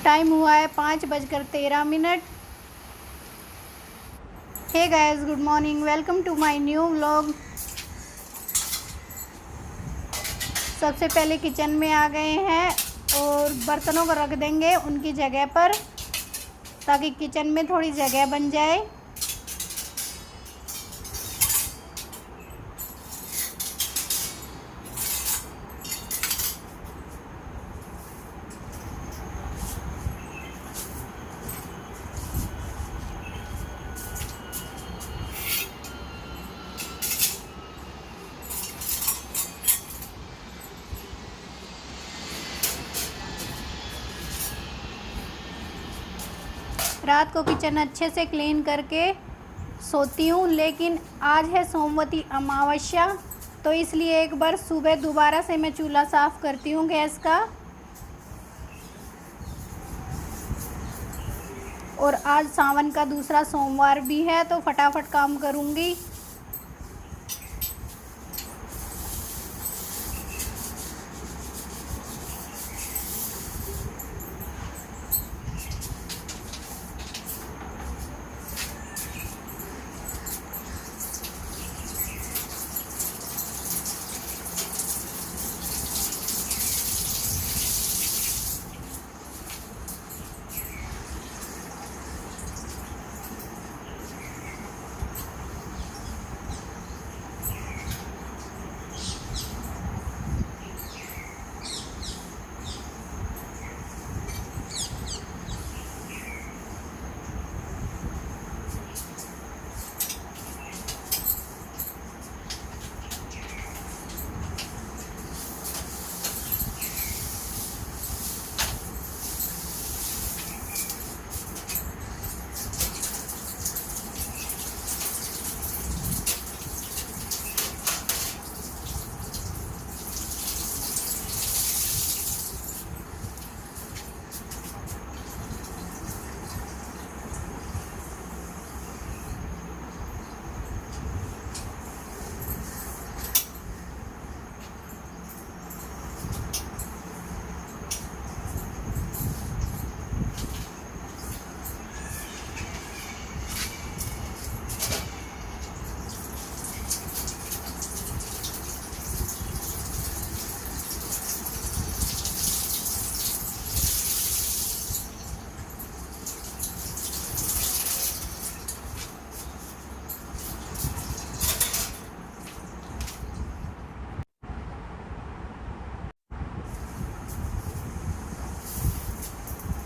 Time हुआ है 5:13। Hey guys, good morning, welcome to my new vlog. सबसे पहले किचन में आ गए हैं और बर्तनों को रख देंगे उनकी जगह पर, ताकि किचन में थोड़ी जगह बन जाए। रात को किचन अच्छे से क्लीन करके सोती हूँ, लेकिन आज है सोमवती अमावस्या, तो इसलिए एक बार सुबह दोबारा से मैं चूल्हा साफ़ करती हूँ गैस का। और आज सावन का दूसरा सोमवार भी है, तो फटाफट काम करूँगी।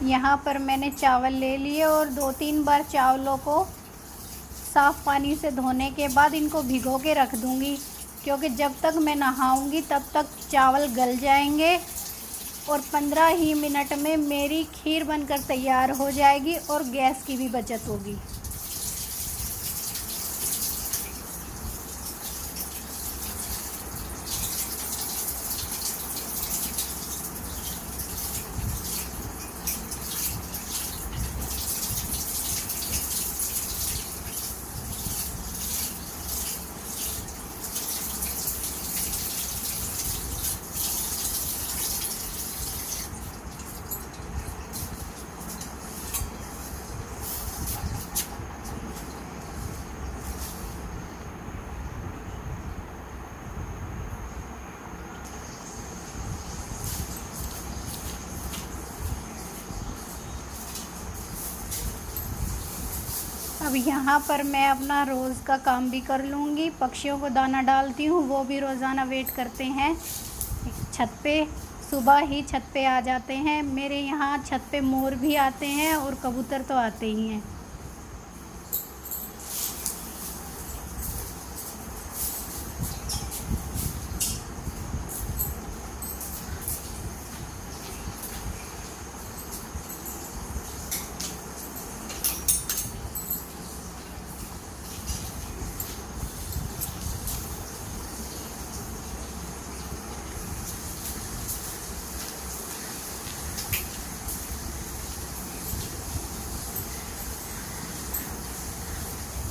यहाँ पर मैंने चावल ले लिए और 2-3 बार चावलों को साफ़ पानी से धोने के बाद इनको भिगो के रख दूँगी, क्योंकि जब तक मैं नहाऊँगी तब तक चावल गल जाएंगे और 15 ही मिनट में मेरी खीर बनकर तैयार हो जाएगी और गैस की भी बचत होगी। अब यहाँ पर मैं अपना रोज़ का काम भी कर लूँगी। पक्षियों को दाना डालती हूँ, वो भी रोज़ाना वेट करते हैं छत पे। सुबह ही छत पे आ जाते हैं। मेरे यहाँ छत पे मोर भी आते हैं और कबूतर तो आते ही हैं।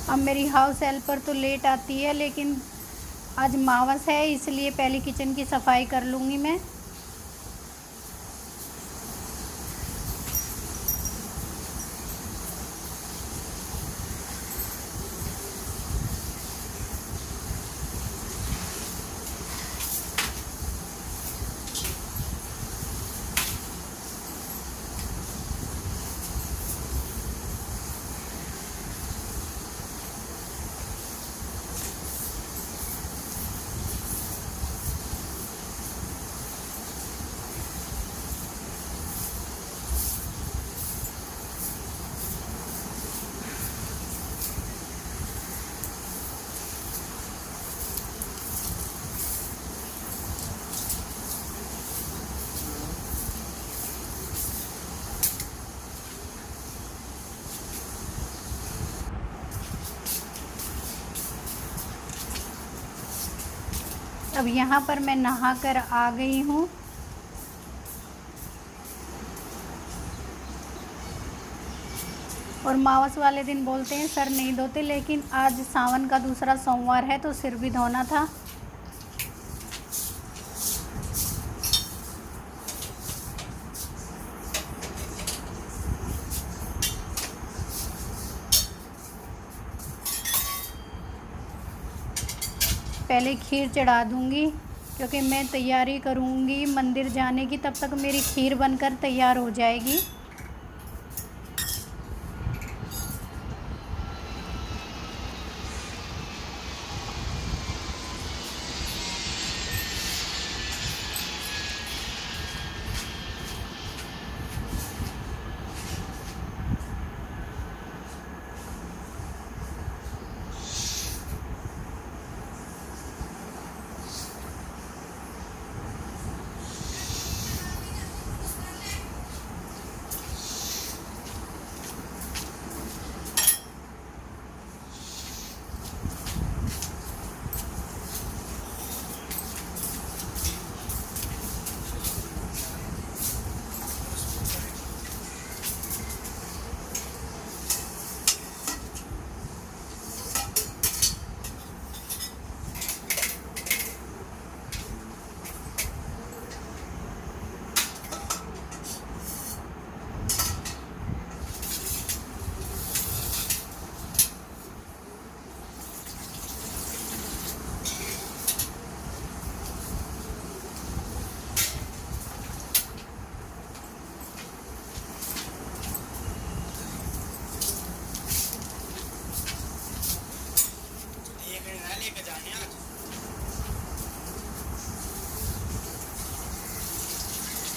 अब मेरी हाउस हेल्पर तो लेट आती है, लेकिन आज मावस है इसलिए पहले किचन की सफाई कर लूँगी मैं। अब यहाँ पर मैं नहा कर आ गई हूँ। और मावस वाले दिन बोलते हैं सर नहीं धोते, लेकिन आज सावन का दूसरा सोमवार है तो सिर भी धोना था। पहले खीर चढ़ा दूँगी क्योंकि मैं तैयारी करूँगी मंदिर जाने की, तब तक मेरी खीर बनकर तैयार हो जाएगी।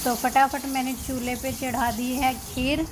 तो फटाफट मैंने चूल्हे पे चढ़ा दी है खीर।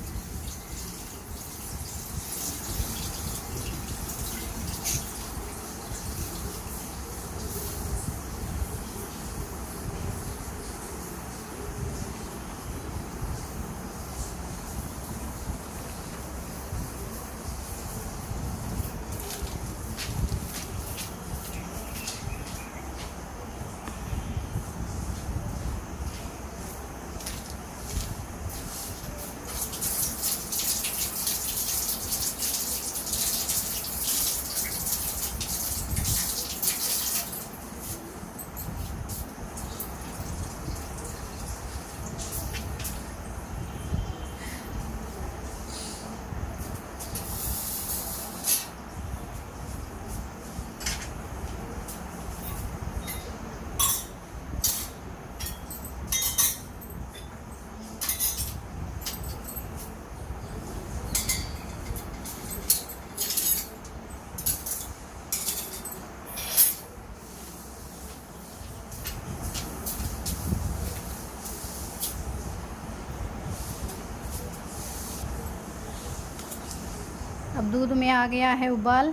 अब दूध में आ गया है उबाल।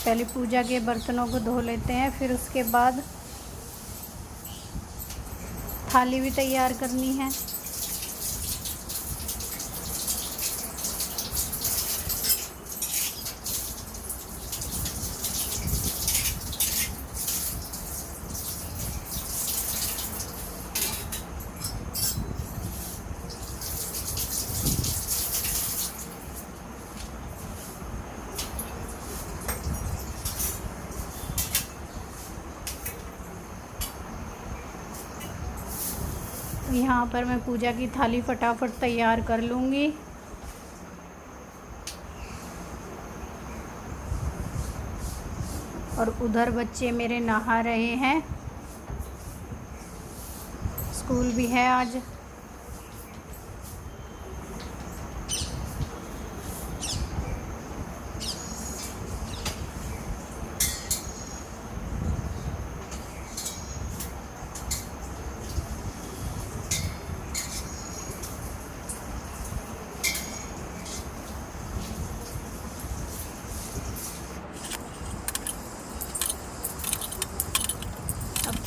पहले पूजा के बर्तनों को धो लेते हैं, फिर उसके बाद थाली भी तैयार करनी है। यहाँ पर मैं पूजा की थाली फटाफट तैयार कर लूँगी। और उधर बच्चे मेरे नहा रहे हैं, स्कूल भी है आज।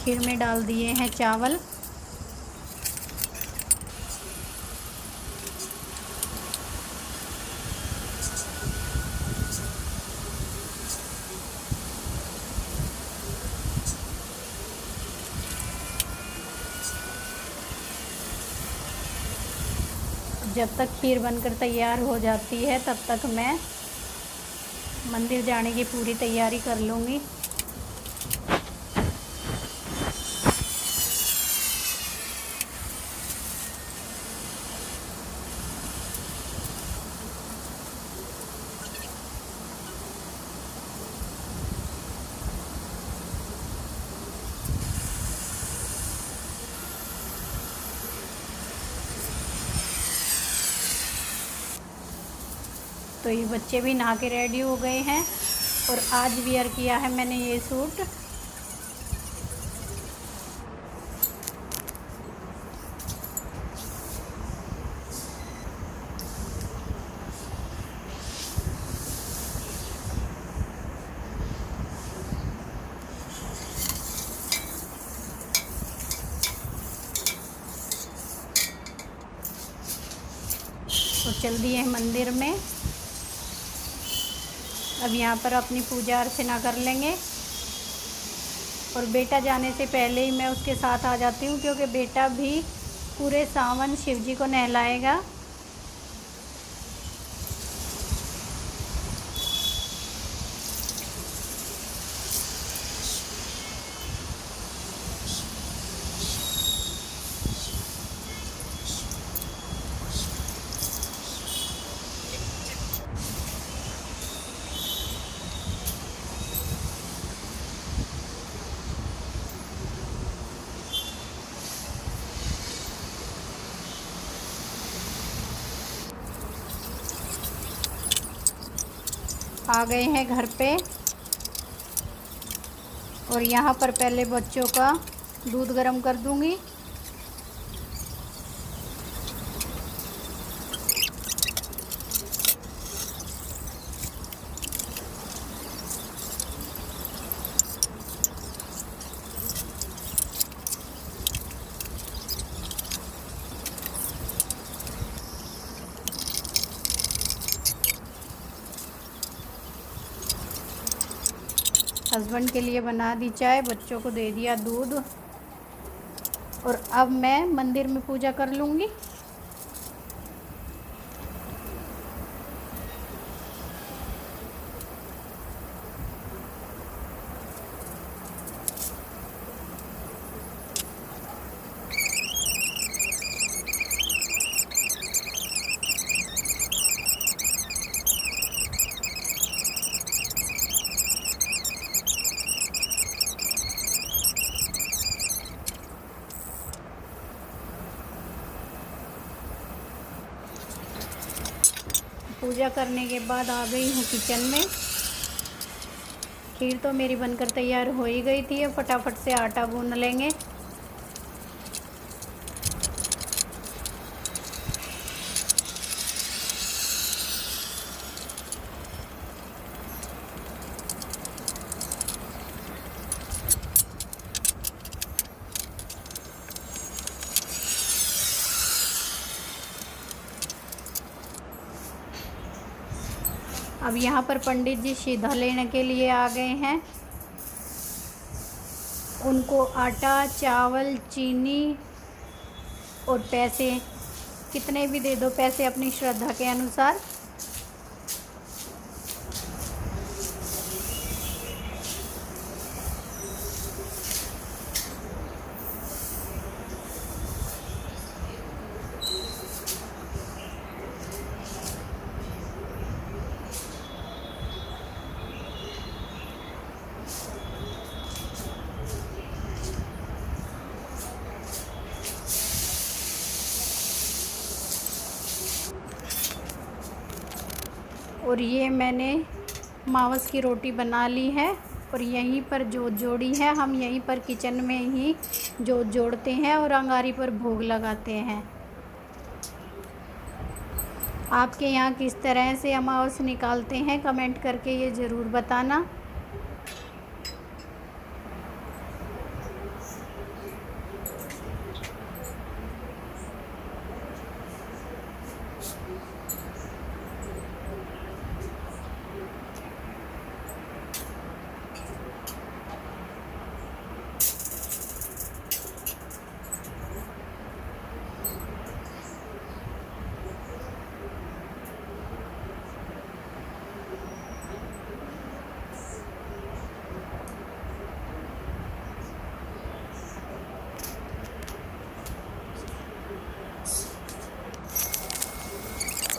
खीर में डाल दिए हैं चावल। जब तक खीर बनकर तैयार हो जाती है तब तक मैं मंदिर जाने की पूरी तैयारी कर लूँगी। तो ये बच्चे भी नहा के रेडी हो गए हैं और आज वियर किया है मैंने ये सूट। तो चल दिए मंदिर में। अब यहाँ पर अपनी पूजा अर्चना कर लेंगे और बेटा जाने से पहले ही मैं उसके साथ आ जाती हूँ, क्योंकि बेटा भी पूरे सावन शिव जी को नहलाएगा। आ गए हैं घर पे और यहाँ पर पहले बच्चों का दूध गर्म कर दूँगी। हस्बैंड के लिए बना दी चाय, बच्चों को दे दिया दूध और अब मैं मंदिर में पूजा कर लूँगी। पूजा करने के बाद आ गई हूँ किचन में। खीर तो मेरी बनकर तैयार हो ही गई थी, फटाफट से आटा गूंद लेंगे। अब यहाँ पर पंडित जी सीधा लेने के लिए आ गए हैं। उनको आटा, चावल, चीनी और पैसे कितने भी दे दो, पैसे अपनी श्रद्धा के अनुसार। और ये मैंने मावस की रोटी बना ली है और यहीं पर जोत जोड़ी है। हम यहीं पर किचन में ही जोत जोड़ते हैं और अंगारी पर भोग लगाते हैं। आपके यहाँ किस तरह से अमावस निकालते हैं कमेंट करके ये ज़रूर बताना।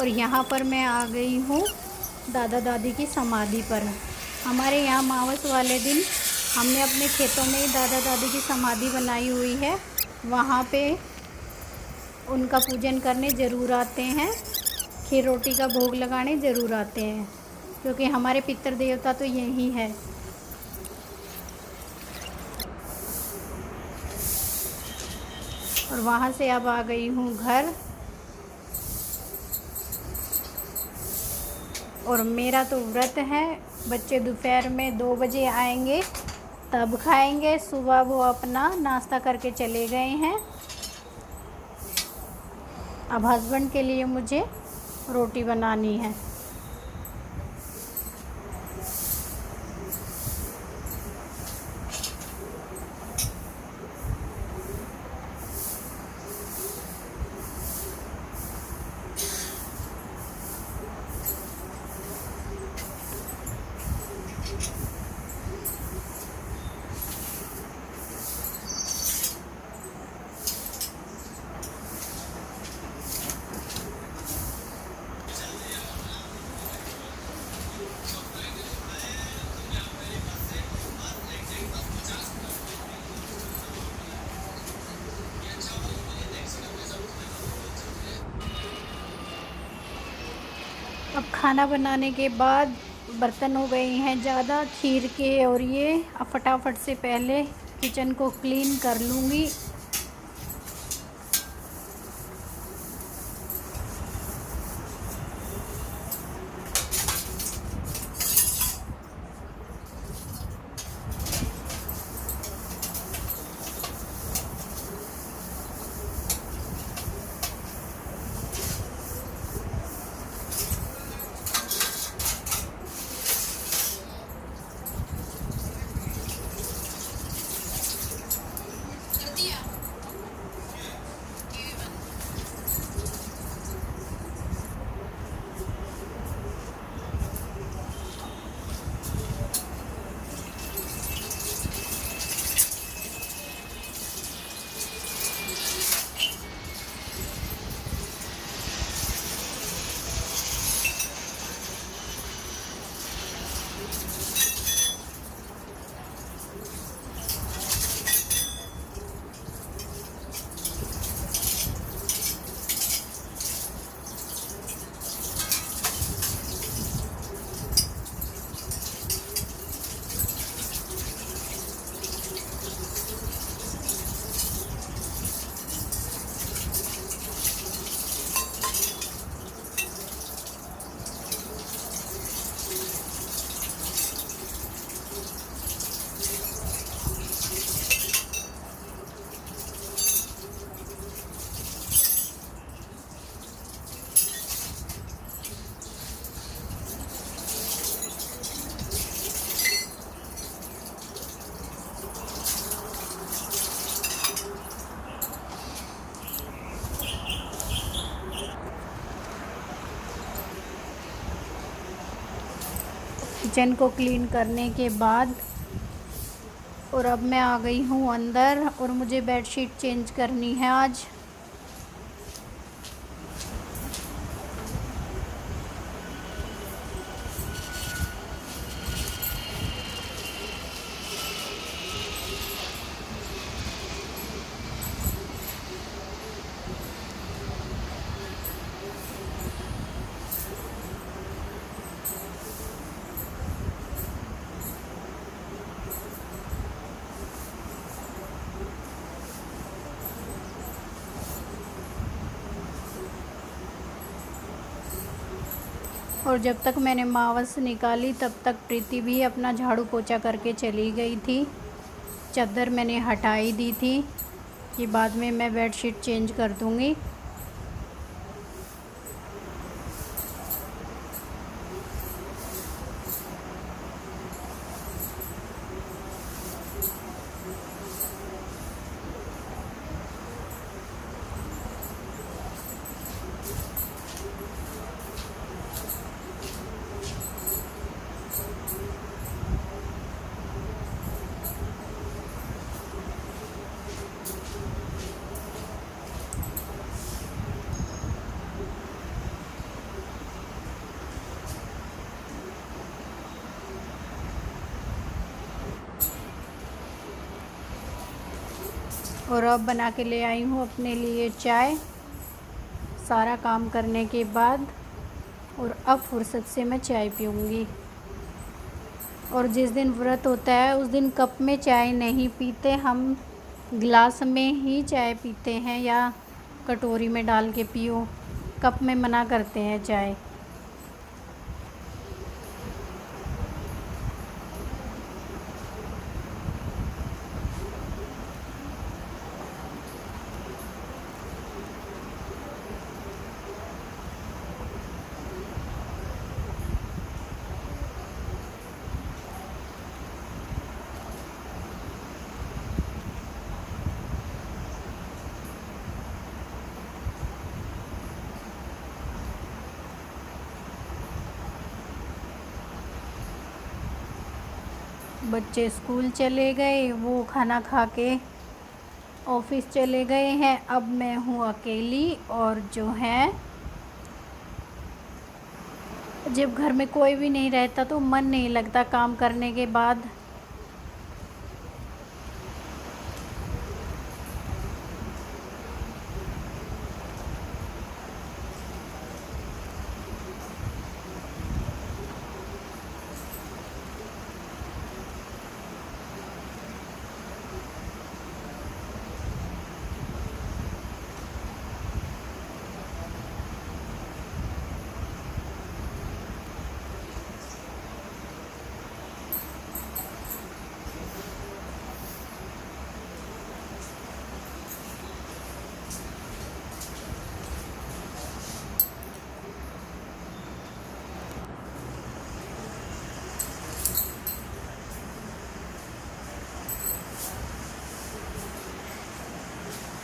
और यहाँ पर मैं आ गई हूँ दादा दादी की समाधि पर। हमारे यहाँ अमावस वाले दिन हमने अपने खेतों में ही दादा दादी की समाधि बनाई हुई है। वहाँ पे उनका पूजन करने ज़रूर आते हैं, खीर रोटी का भोग लगाने ज़रूर आते हैं, क्योंकि हमारे पितृ देवता तो यही है। और वहाँ से अब आ गई हूँ घर। और मेरा तो व्रत है। बच्चे दोपहर में 2 बजे आएंगे तब खाएंगे। सुबह वो अपना नाश्ता करके चले गए हैं। अब हस्बैंड के लिए मुझे रोटी बनानी है। अब खाना बनाने के बाद बर्तन हो गए हैं ज़्यादा खीर के, और ये अब फटाफट से पहले किचन को क्लीन कर लूँगी। किचन को क्लीन करने के बाद और अब मैं आ गई हूँ अंदर, और मुझे बेडशीट चेंज करनी है आज। और जब तक मैंने मावस निकाली तब तक प्रीति भी अपना झाड़ू पोछा करके चली गई थी। चादर मैंने हटाई दी थी कि बाद में मैं बेडशीट चेंज कर दूँगी। और अब बना के ले आई हूँ अपने लिए चाय सारा काम करने के बाद। और अब फुर्सत से मैं चाय पीऊँगी। और जिस दिन व्रत होता है उस दिन कप में चाय नहीं पीते, हम गिलास में ही चाय पीते हैं या कटोरी में डाल के पियो। कप में मना करते हैं चाय। बच्चे स्कूल चले गए, वो खाना खा के ऑफिस चले गए हैं। अब मैं हूँ अकेली। और जो है, जब घर में कोई भी नहीं रहता तो मन नहीं लगता काम करने के बाद।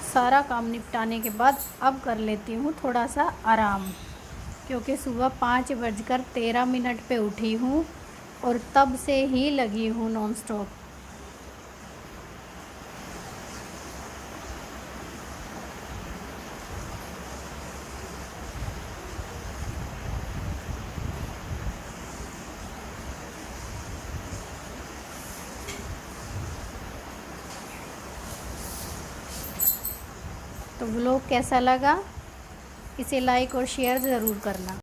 सारा काम निपटाने के बाद अब कर लेती हूँ थोड़ा सा आराम, क्योंकि सुबह 5:13 पे उठी हूँ और तब से ही लगी हूँ नॉन स्टॉप। तो व्लॉग कैसा लगा, इसे लाइक और शेयर ज़रूर करना।